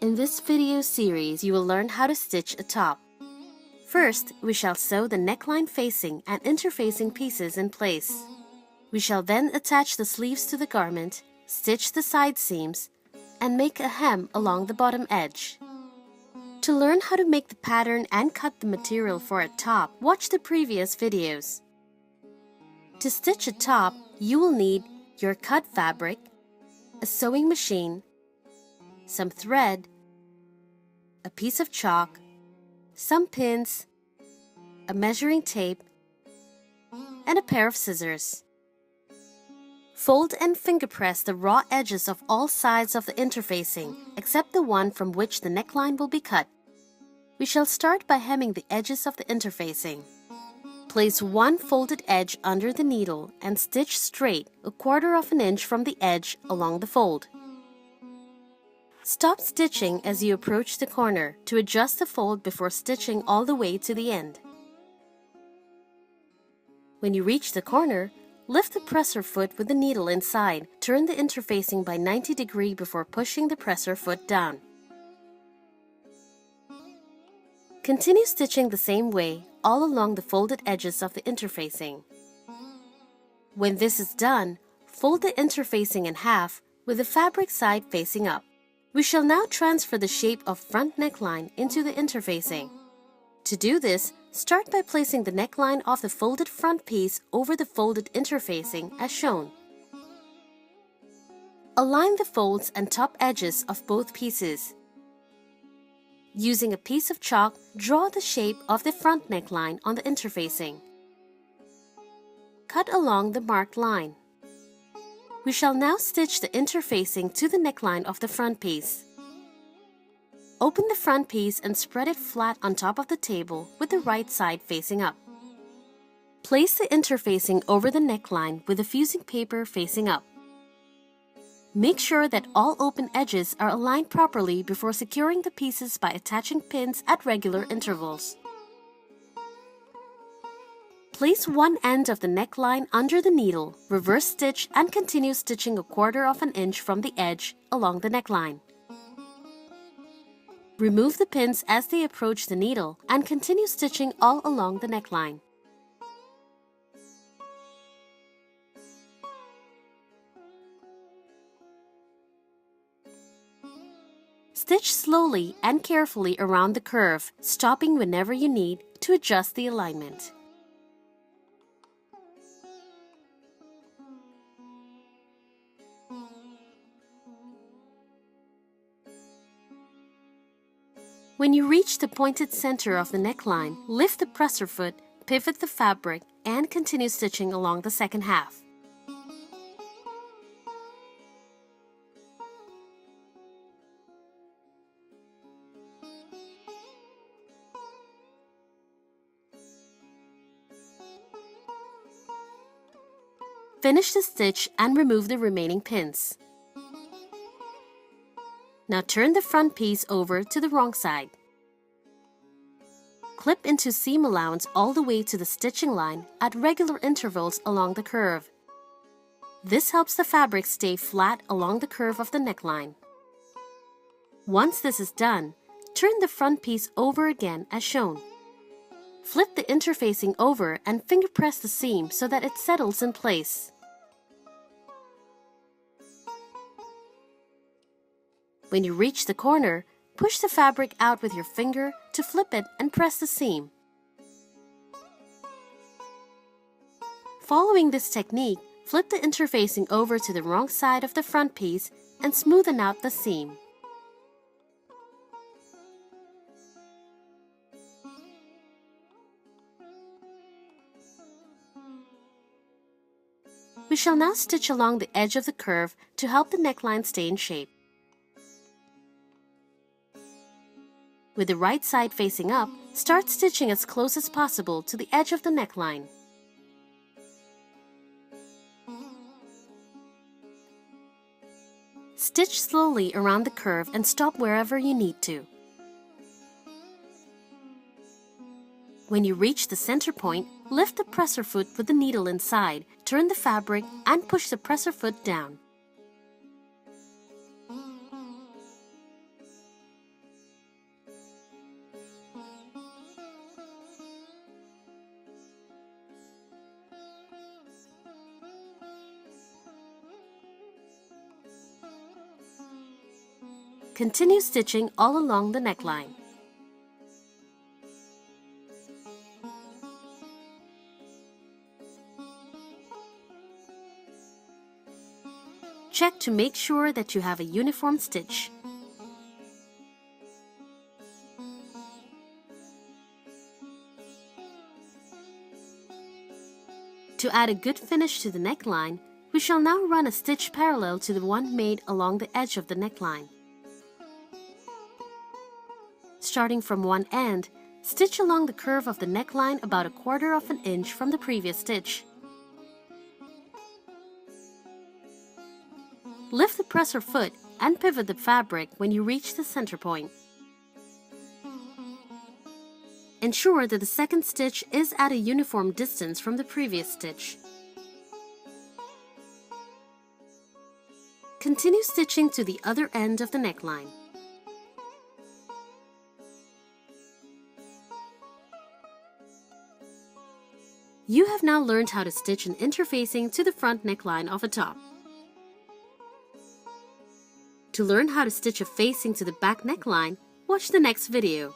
In this video series, you will learn how to stitch a top. First, we shall sew the neckline facing and interfacing pieces in place. We shall then attach the sleeves to the garment, stitch the side seams, and make a hem along the bottom edge. To learn how to make the pattern and cut the material for a top, watch the previous videos. To stitch a top, you will need your cut fabric, a sewing machine, some thread, a piece of chalk, some pins, a measuring tape, and a pair of scissors. Fold and finger press the raw edges of all sides of the interfacing, except the one from which the neckline will be cut. We shall start by hemming the edges of the interfacing. Place one folded edge under the needle and stitch straight 1/4 inch from the edge along the fold. Stop stitching as you approach the corner to adjust the fold before stitching all the way to the end. When you reach the corner, lift the presser foot with the needle inside. Turn the interfacing by 90 degrees before pushing the presser foot down. Continue stitching the same way all along the folded edges of the interfacing. When this is done, fold the interfacing in half with the fabric side facing up. We shall now transfer the shape of front neckline into the interfacing. To do this, start by placing the neckline of the folded front piece over the folded interfacing as shown. Align the folds and top edges of both pieces. Using a piece of chalk, draw the shape of the front neckline on the interfacing. Cut along the marked line. We shall now stitch the interfacing to the neckline of the front piece. Open the front piece and spread it flat on top of the table with the right side facing up. Place the interfacing over the neckline with the fusing paper facing up. Make sure that all open edges are aligned properly before securing the pieces by attaching pins at regular intervals. Place one end of the neckline under the needle, reverse stitch, and continue stitching 1/4 inch from the edge along the neckline. Remove the pins as they approach the needle and continue stitching all along the neckline. Stitch slowly and carefully around the curve, stopping whenever you need to adjust the alignment. When you reach the pointed center of the neckline, lift the presser foot, pivot the fabric, and continue stitching along the second half. Finish the stitch and remove the remaining pins. Now turn the front piece over to the wrong side. Clip into seam allowance all the way to the stitching line at regular intervals along the curve. This helps the fabric stay flat along the curve of the neckline. Once this is done, turn the front piece over again as shown. Flip the interfacing over and finger press the seam so that it settles in place. When you reach the corner, push the fabric out with your finger to flip it and press the seam. Following this technique, flip the interfacing over to the wrong side of the front piece and smoothen out the seam. We shall now stitch along the edge of the curve to help the neckline stay in shape. With the right side facing up, start stitching as close as possible to the edge of the neckline. Stitch slowly around the curve and stop wherever you need to. When you reach the center point, lift the presser foot with the needle inside, turn the fabric, and push the presser foot down. Continue stitching all along the neckline. Check to make sure that you have a uniform stitch. To add a good finish to the neckline, we shall now run a stitch parallel to the one made along the edge of the neckline. Starting from one end, stitch along the curve of the neckline about 1/4 of an inch from the previous stitch. Lift the presser foot and pivot the fabric when you reach the center point. Ensure that the second stitch is at a uniform distance from the previous stitch. Continue stitching to the other end of the neckline. You have now learned how to stitch an interfacing to the front neckline of a top. To learn how to stitch a facing to the back neckline, watch the next video.